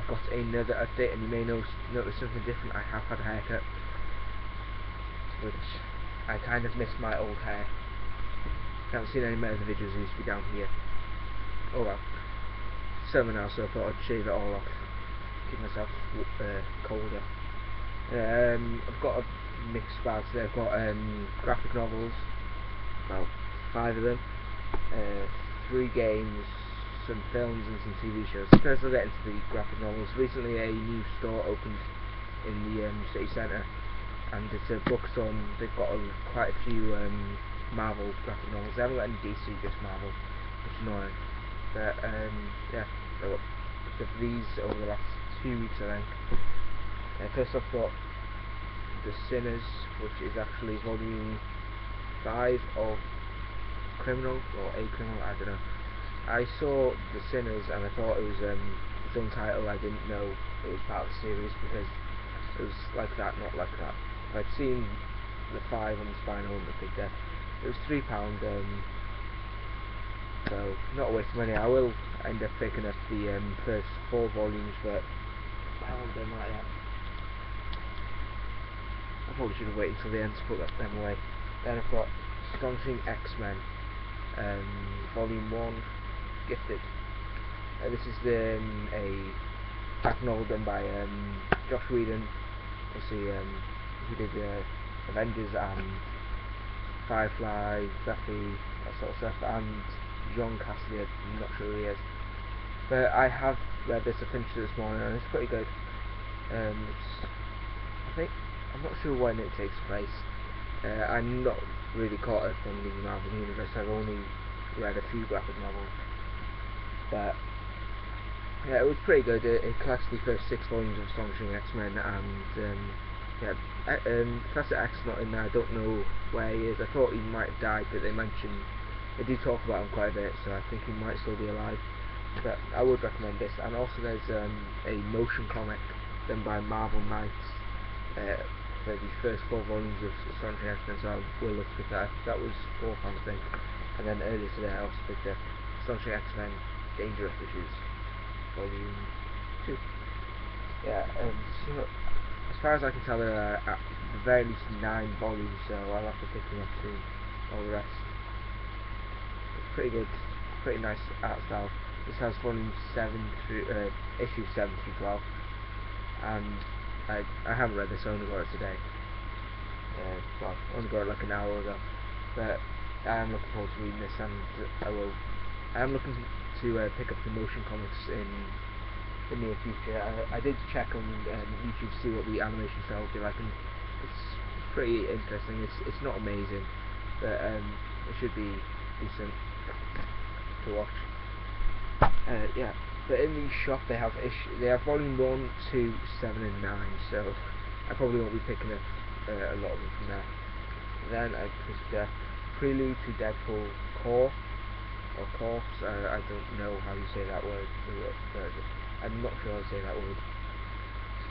got another update, and you may notice something different. I have had a haircut, which I kind of miss my old hair. If you haven't seen any of the videos, it used to be down here. Oh well, summer now, so I thought I'd shave it all off, keep myself colder. I've got a mixed bag today. I've got graphic novels, about 5 of them, 3 games, some films and some TV shows. First I'll get into the graphic novels. Recently a new store opened in the city centre, and it's a bookstore. They've got quite a few Marvel graphic novels. They haven't got any DC, just Marvel, which is annoying. But yeah, so I picked up these over the last 2 weeks, I think. First I've got The Sinners, which is actually volume 5 of Criminal, or A Criminal, I don't know. I saw The Sinners and I thought it was its own title. I didn't know it was part of the series because it was like that, not like that. I'd seen the 5 on the spine, I wouldn't have picked it. It was £3, so not a waste of money. I will end up picking up the first 4 volumes, but I haven't done that yet. I probably should have waited until the end to put them away. Then I've got Astonishing X-Men, Volume 1, Gifted. This is a graphic novel done by Joss Whedon. Obviously, he did Avengers and Firefly, Buffy, that sort of stuff, and John Cassidy. I'm not sure who he is, but I have read this. I finished it this morning, and it's pretty good. I'm not sure when it takes place. I'm not really caught up on the Marvel Universe. I've only read a few graphic novels, but yeah, it was pretty good. It collects the first 6 volumes of Astonishing X-Men, and yeah, Professor X not in there. I don't know where he is. I thought he might have died, but they do talk about him quite a bit, so I think he might still be alive. But I would recommend this. And also there's a motion comic done by Marvel Knights for the first 4 volumes of Astonishing X-Men, so I will look to pick that up. That was £4, I think. And then earlier today I also picked up Astonishing X-Men Dangerous Issues, Volume 2. Yeah, so as far as I can tell, there are at the very least 9 volumes, so I'll have to pick them up soon. All the rest. It's pretty good, pretty nice art style. This has volume 7 through issue 7 through 12, and I haven't read this. I only got it today. Well, I only got it like an hour ago, but I am looking forward to reading this, and I am looking to pick up the motion comics in the near future. I did check on YouTube to see what the animation style would be like, and it's pretty interesting. It's not amazing, but it should be decent to watch. Yeah, but in the shop they have volume 1, 2, 7 and 9, so I probably won't be picking up a lot of them from there. Then I picked up Prelude to Deadpool Corps, or Corpse. I don't know how you say that word, but I'm not sure how to say that word.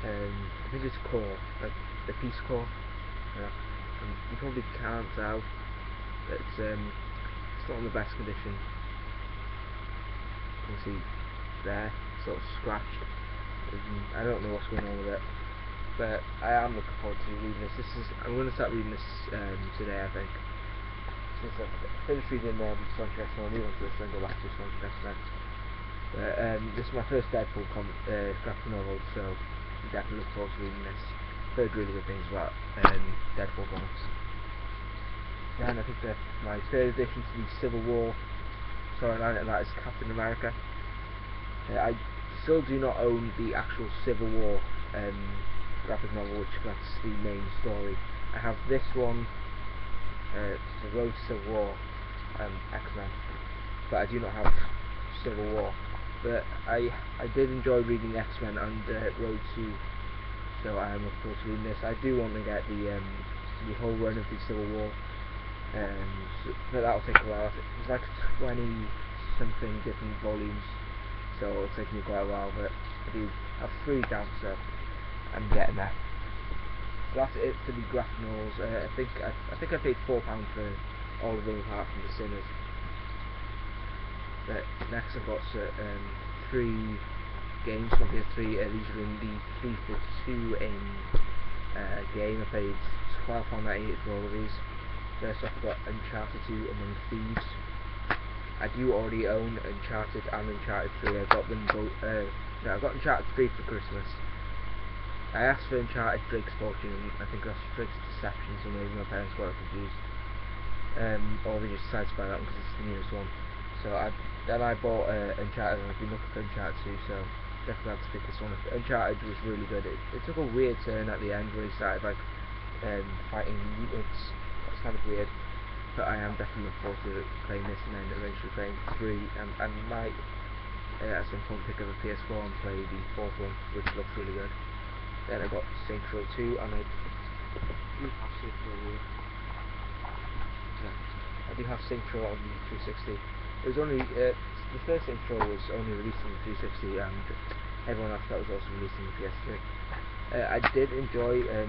I think it's Corps, like the Peace Corps. You probably can't tell, but it's not in the best condition. You can see there, sort of scratched. I don't know what's going on with it, but I am looking forward to reading this. I'm going to start reading this today, I think. Since I've finished reading Astonishing X-Men, I'll move on to this and go back to Astonishing X-Men. This is my first Deadpool graphic novel, so I'm definitely looking forward to reading this. Heard really good things about Deadpool comics. Then I think that my third addition to the Civil War storyline, and that is Captain America. I still do not own the actual Civil War graphic novel, which collects the main story. I have this one, The Road to Civil War, X-Men, but I do not have Civil War. But I did enjoy reading X-Men and Road to, so I am looking forward to reading this. I do want to get the whole run of the Civil War, but that'll take a while. It's like 20 something different volumes, so it'll take me quite a while, but I've 3 down, so I'm getting there. So that's it for the graphic novels. I think I paid £4 for all of them apart from The Sinners. But next I've got 3 games from PS3. These are in the 3 for 2 in game. I played £12.98 for all of these. First off, I got Uncharted 2 Among Thieves. I do already own Uncharted and Uncharted 3. I got them both. No, I got Uncharted 3 for Christmas. I asked for Uncharted Drake's Fortune, and I think that's Drake's Deception, so maybe my parents got it confused. Or they just decided to buy that one because it's the newest one. So then I bought Uncharted, and I've been looking for Uncharted 2, so definitely had to pick this one up. Uncharted was really good. It took a weird turn at the end where he started like fighting mutants. That's kind of weird. But I am definitely looking forward to playing this and then eventually playing 3, and might at some point pick up a PS4 and play the 4th one, which looks really good. Then I got Saints Row 2, and I do have Saints Row on the 360. It was only the first Saints Row was only released on the 360, and everyone else that was also released on the PS3. I did enjoy the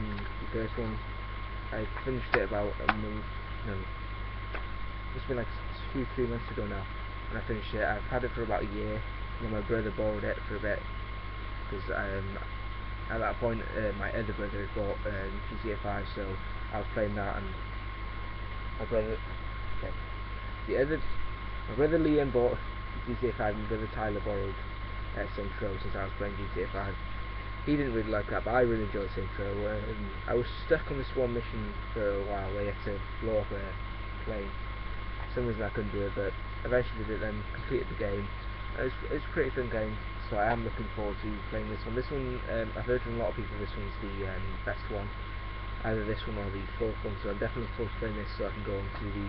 first one. I finished it about it's been like 2-3 months ago now, and I finished it. I've had it for about a year, and then my brother borrowed it for a bit, because at that point my other brother had bought GTA 5, so I was playing that, and my brother Liam bought GTA 5, and my brother Tyler borrowed Saints Row since I was playing GTA 5. He didn't really like that, but I really enjoyed Saints Row. I was stuck on this one mission for a while where you had to blow up a plane. For some reason I couldn't do it, but eventually did it, then completed the game. It's a pretty fun game, so I am looking forward to playing this one. This one, I've heard from a lot of people this one's the best one, either this one or the 4th one, so I'm definitely looking forward to playing this so I can go on to the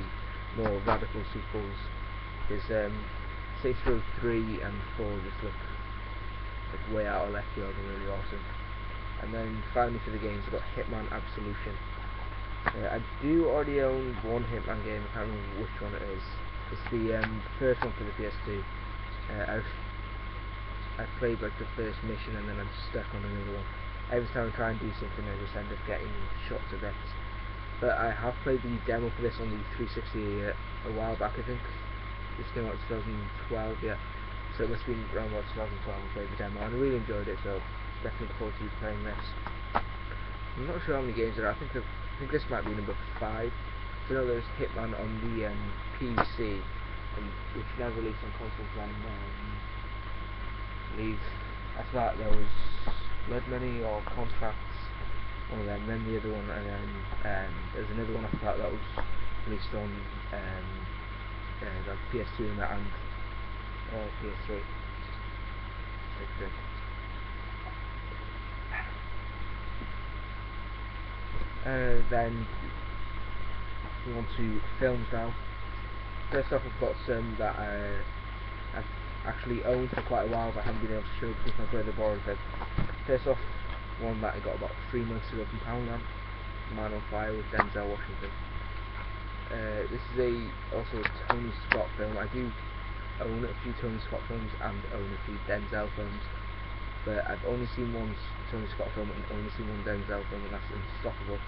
more radical sequels, because Saints Row 3 and 4 just look like way out of left field and really awesome. And then finally for the games I got Hitman Absolution. I do already own one Hitman game, I can't remember which one it is. It's the first one for the PS2. I've played like the first mission and then I'm stuck on another one. Every time I try and do something I just end up getting shot to bits. But I have played the demo for this on the 360 a while back, I think. This came out in 2012, yeah. So it must have been around about 2012 I played the demo, and I really enjoyed it, so definitely look forward to playing this. I'm not sure how many games there are. I think this might be number 5. So you know there's Hitman on the PC, which never released on consoles then. I believe after that there was Blood Money or Contracts, one of them, then the other one, and then there's another one after that was released on like PS2 and that, and PS3. Then we want to films now. First off, I've got some that I've actually owned for quite a while, but I haven't been able to show because my brother borrowed them. First off, one that I got about 3 months ago from Poundland, Man on Fire with Denzel Washington. This is also a Tony Scott film. I do own a few Tony Scott films and own a few Denzel films, but I've only seen one Tony Scott film and only seen one Denzel film, and that's Unstoppable,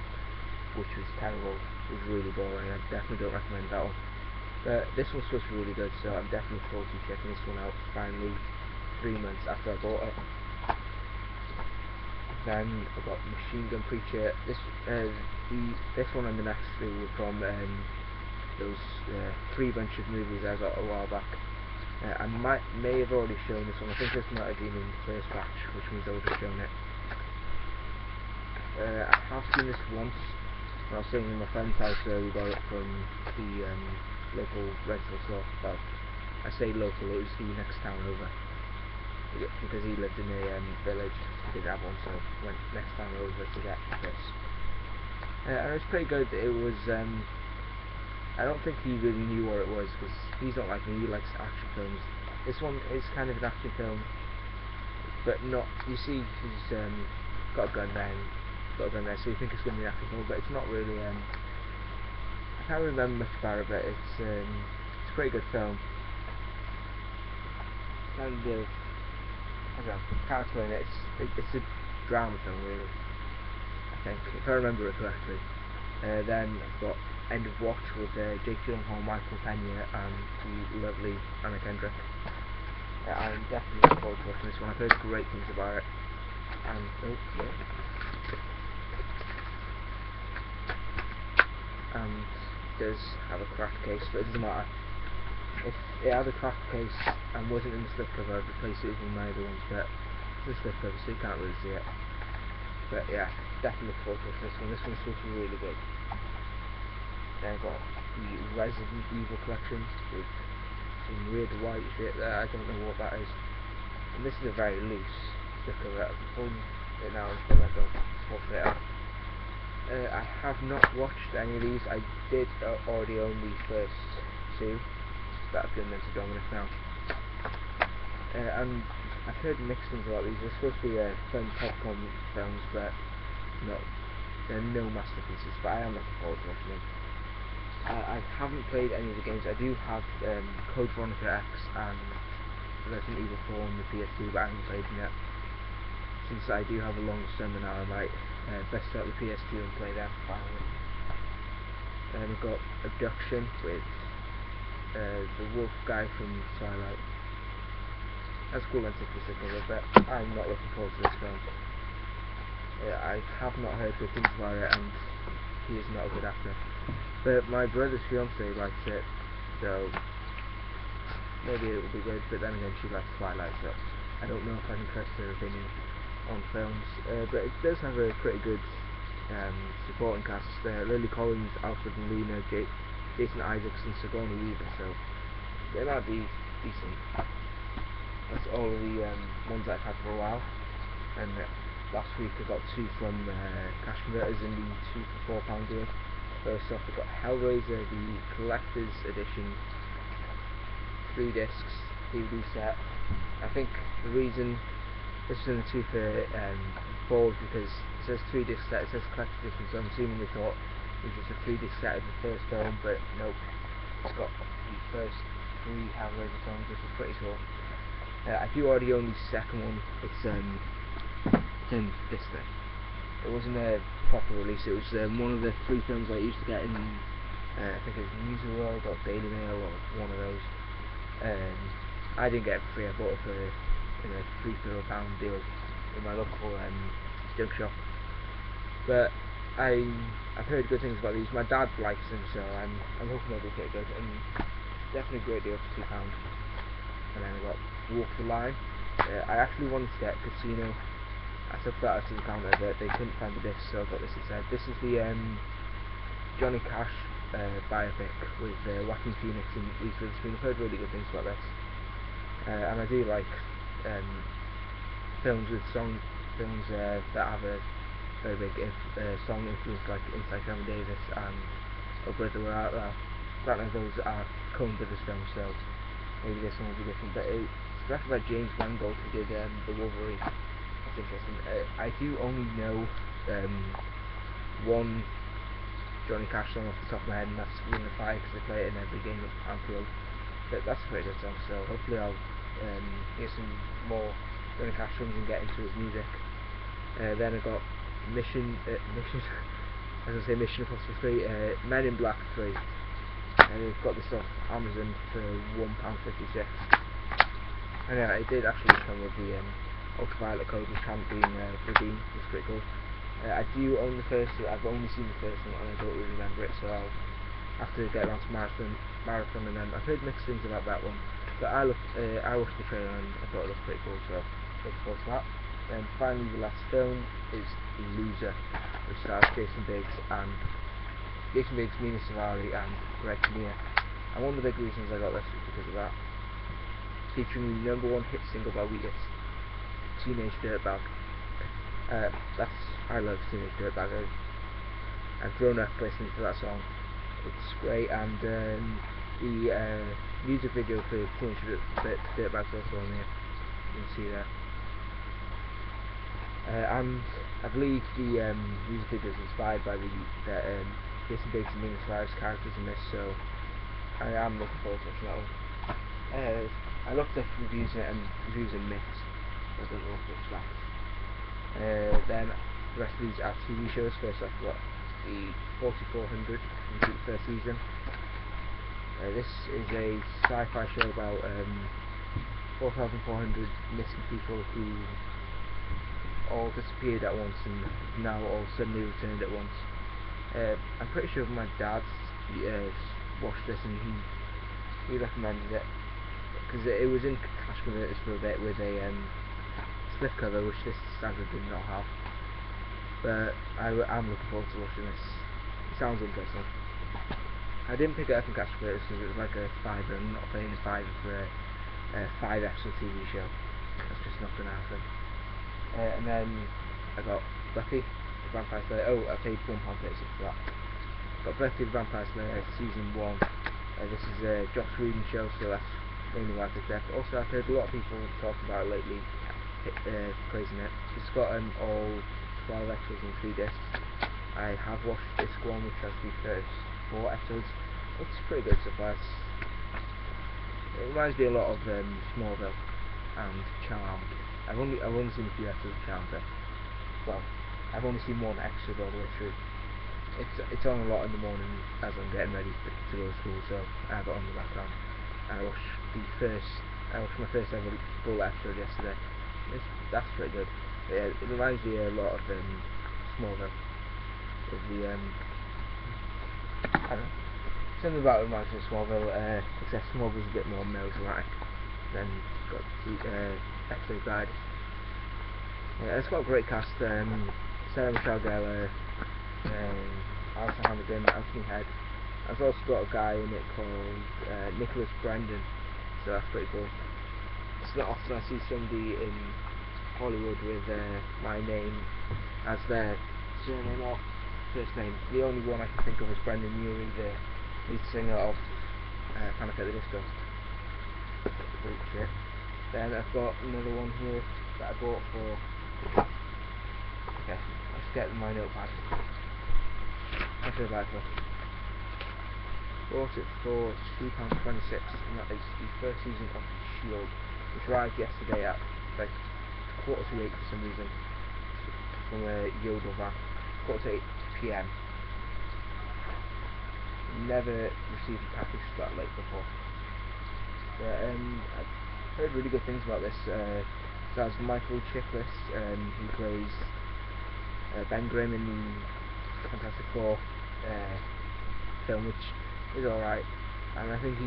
which was terrible. It was really boring. I definitely don't recommend that one. But this one's supposed to be really good, so I'm definitely looking forward to checking this one out finally 3 months after I bought it. Then I've got Machine Gun Preacher. This one and the next two were from those 3 bunch of movies I got a while back. I may have already shown this one. I think this might have been in the first batch, which means I would have shown it. I have seen this once when I was staying in my friend's house. We got it from the local rental store. Well, I say local, it was the next town over, because he lived in a village. He didn't have one, so went next town over to get this. And it was pretty good. It was I don't think he really knew what it was, because he's not like me, he likes action films. This one is kind of an action film, but not, you see he's got a gun there, so you think it's going to be an action film, but it's not really. I can't remember much about it, but it's a pretty good film. Kind of, I don't know, can't explain it. It's a drama film, really, I think, if I remember it correctly. Then I've got End of Watch with Jake Gyllenhaal, Michael Pena, and the lovely Anna Kendrick. I'm definitely looking forward to watching this one. I've heard great things about it. And oh yeah. And it does have a cracked case, but it doesn't matter. If it had a cracked case and wasn't in the slipcover, I'd replace it with one of my other ones, but it's a slipcover, so you can't really see it. But yeah, definitely look forward to watching this one. This one's supposed to be really good. Then I've got the Resident Evil collection with some weird white shit there. I don't know what that is. And this is a very loose slipcover. I can pull it now and pull that up. Swap it out. I have not watched any of these. I did already own the first two that I've given them to Dominic now. And I've heard mixed things about these. They're supposed to be fun popcorn films, but they're no masterpieces. But I am looking forward to watching them. I haven't played any of the games. I do have Code Veronica X and Resident Evil 4 on the PS2, but I haven't played them yet. Since I do have a long summer now, I might best start the PS2 and play them finally. We've got Abduction with the wolf guy from Twilight. That's cool and cover, but I'm not looking forward to this film. I have not heard good things about it, and he is not a good actor. But my brother's fiance likes it, so maybe it will be good, but then again she likes Twilight, so I don't know if I can trust her opinion on films. But it does have a pretty good supporting cast. Lily Collins, Alfred Molina, Jason Isaacs and Sigourney Weaver, so they might be decent. That's all of the ones I've had for a while, and last week I got two from Cash Converters in the 2 for £4 deal. First off, I got Hellraiser, the collector's edition, 3 discs, DVD set. I think the reason this is in the 2 for £4 is because it says 3 disc set, it says collector's edition, so I'm assuming they thought it was just a 3 disc set of the first film, but nope, it's got the first 3 Hellraiser films, which is pretty cool. I do already own the second one. It's in this thing. It wasn't a proper release. It was one of the 3 films I used to get in. I think it was Music World or Daily Mail or one of those. I didn't get it for free. I bought it for in a £3 for £1 deal in my local junk shop. But I've heard good things about these. My dad likes them, so I'm hoping they'll be pretty good. And definitely a great deal for £2. And then I got Walk the Line. I actually wanted to get Casino. I took that out to the counter, but they couldn't find the disc, so I got this instead. This is the Johnny Cash biopic with Joaquin Phoenix and Reese Witherspoon. I've heard really good things about this, and I do like films that have a very big song influence, like Inside Llewyn Davis and Oh Brother Where Art Thou. Granted, those are Coen Brothers films, so maybe this one will be different, but it's directed by James Mangold, who did The Wolverine. That's interesting. I do only know one Johnny Cash song off the top of my head, and that's Ring of Fire, because they play it in every game at Anfield. But that's a pretty good song, so hopefully I'll hear some more Johnny Cash songs and get into his music. Then I got Mission Impossible 3, Men in Black 3. We've got this off Amazon for £1.56. And yeah, it did actually come with the ultraviolet code, which hadn't been redeemed. It's pretty cool. I do own the first two. I've only seen the first one and I don't really remember it, so I'll have to get around to marathon and then I've heard mixed things about that one. But I watched the trailer and I thought it looked pretty cool, so looking forward to that. And finally, the last film is Loser, which stars Jason Biggs, Mina Savari and Greg Kinnear. And one of the big reasons I got this was because of that. Featuring the #1 hit single by Wheatus, Teenage Dirtbag. I love Teenage Dirtbag. I've grown up listening to that song. It's great, and the music video for Teenage Dirtbag's also on here. You can see there. And I believe the music video is inspired by Jason Biggs and Mina Savari's characters in this, so I am looking forward to watching that one. I looked at reviews and reviews are mixed, so I don't know what to expect. Then the rest of these are TV shows. First off, we've got the 4400 from the first season. This is a sci-fi show about 4,400 missing people who all disappeared at once and now all suddenly returned at once. I'm pretty sure my dad watched this and he recommended it because it was in cash converters for a bit with a slip cover, which this standard did not have. But I'm looking forward to watching this. It sounds interesting. I didn't pick it up in cash converters because it was like a fiver. I'm not paying a fiver for a 5 episode TV show. That's just not going to happen. And then I got Buffy the Vampire Slayer. Oh, I paid £1.36 for that. Got Buffy the Vampire Slayer season 1. This is a Joss Whedon show, so that's mainly why I picked it up. Also, I've heard a lot of people talking about it lately, praising it. It's got all 12 episodes and 3 discs. I have watched disc 1, which has the first 4 episodes. It's pretty good so far. It reminds me a lot of Smallville and Charmed. I've only seen a few episodes of Charmed, but well, I've only seen 1 episode all the way through. It's on a lot in the morning as I'm getting ready to go to school, so I have it on the background. I watched my first ever full episode yesterday. That's pretty good. But yeah, it reminds me a lot of Smallville. With the I don't know, something about it reminds me of Smallville, except Smallville's a bit more melodramatic than got the episode guide. Yeah, it's got a great cast. Sarah Michelle Gellar, Alison Hannigan, Anthony Head. I've also got a guy in it called Nicholas Brendon, so that's pretty cool. It's not often I see somebody in Hollywood with my name as their surname or first name. The only one I can think of is Brendan Urie, the lead singer of Panic at the Disco. Great shit. Then I've got another one here that I bought for... Okay, let's get my notepad. How should I buy it for? Bought it for £2.26, and that is the first season of S.H.I.E.L.D., which arrived yesterday at like 7:45 for some reason from a Yodel van. 7:45 PM. Never received a package that late before. Yeah, I've heard really good things about this. It has Michael Chiklis, who plays Ben Grimm in the Fantastic Four film, which is alright. And I think he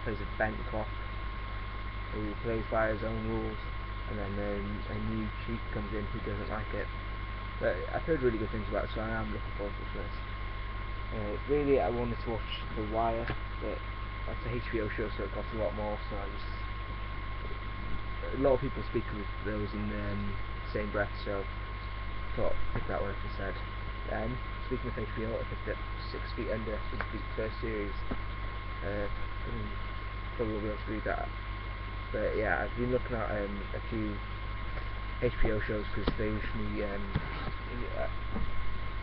plays a bent cop who plays by his own rules, and then a new chief comes in who doesn't like it. But I've heard really good things about it, so I am looking forward to this. Really, I wanted to watch The Wire, but that's a HBO show, so it costs a lot more. So a lot of people speak of those in the same breath, so I thought I'd pick that one up instead. Speaking of HBO, I picked up 6 Feet Under, which is the first series. Probably won't be able to read that. But yeah, I've been looking at a few HBO shows because they usually I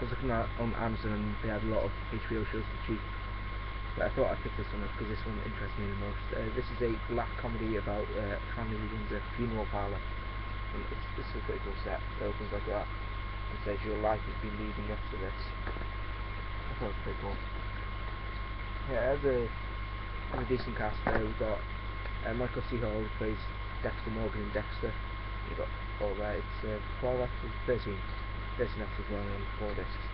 was looking at on Amazon and they had a lot of HBO shows for cheap. But I thought I'd pick this one up because this one interests me the most. This is a black comedy about a family who runs a funeral parlour. And this is a pretty cool set. It opens like that and says your life has been leading up to this. I thought it was pretty cool. Yeah, it has a decent cast there. We've got Michael C. Hall, who plays Dexter Morgan in Dexter. We've got all that. It's 12 episodes, 13 episodes long on 4 discs.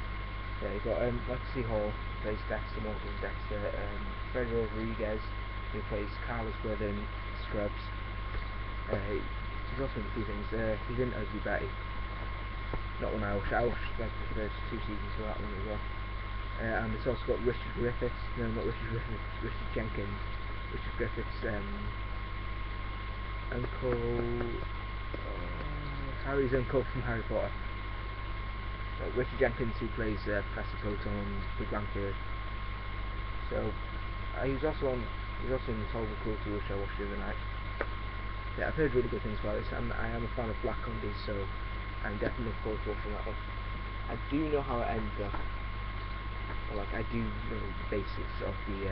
Yeah, you've got Michael C. Hall, who plays Dexter Morgan in Dexter. Fred Rodriguez, who plays Carla's brother in Scrubs. He's also in a few things. He's in Ugly Betty. Not one I watched. I watched like the first 2 seasons of that one as well. And it's also got Richard Griffiths. No, not Richard Griffiths. Richard Jenkins. Richard Griffiths' uncle. Harry's uncle from Harry Potter. Richard Jenkins, who plays Professor Proton on Big Bang Theory. So he's also in this Horrible Cruelty, which I watched the other night. Yeah, I've heard really good things about this, and I am a fan of black comedies, so I'm definitely looking forward to watching that one. I do know how it ends up. Like, I do know the basics of the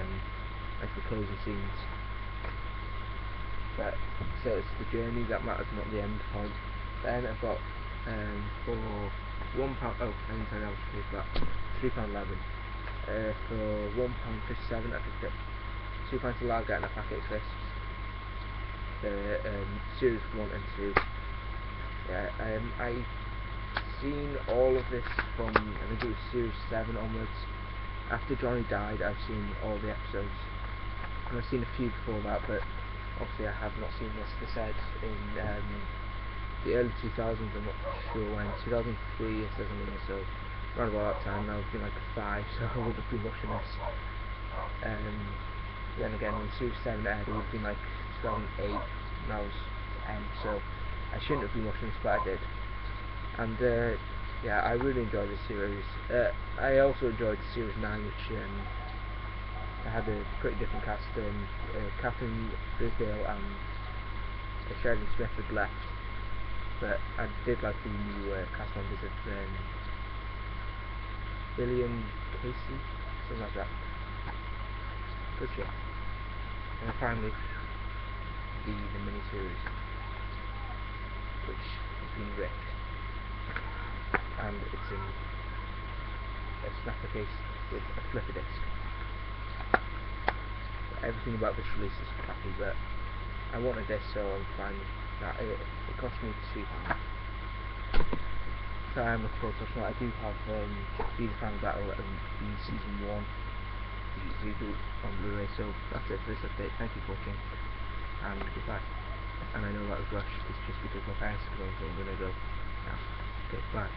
like the closing scenes. But so it's the journey that matters, not the end point. Then I've got for £1. Oh, I didn't tell you how much I paid for that. £3.11. For £1.57, I picked up 2 pints of lager and a packet of crisps. Series 1 and 2. Yeah, I've seen all of this from, I think it was Series 7 onwards. After Johnny died, I've seen all the episodes. And I've seen a few before that, but obviously I have not seen this. They said in the early 2000s, I'm not sure when, 2003 it says on here, so around about that time, and I was being like 5, so I wouldn't have been watching this. Then again, when Series 7 aired, it would have been like 2008, and I was 10, so I shouldn't have been watching this, but I did. And yeah, I really enjoyed this series. I also enjoyed Series 9, which I had a pretty different cast. Catherine Frisdale and Sheridan Smith had left, but I did like the new cast members of William Casey, something like that. Good show. And finally, the miniseries, which has been ripped, and it's in a snapper case with a flipper disc. Everything about this release is crappy, but I wanted this, so I'm fine with that. It cost me £2. So I am looking forward to watching that. I do have Be the Final Battle and the Season 1 the reboot on Blu-ray. So that's it for this update. Thank you for watching, and goodbye. And I know that was rushed, it's just because my parents are going, so I'm going to go now. Okay, bye.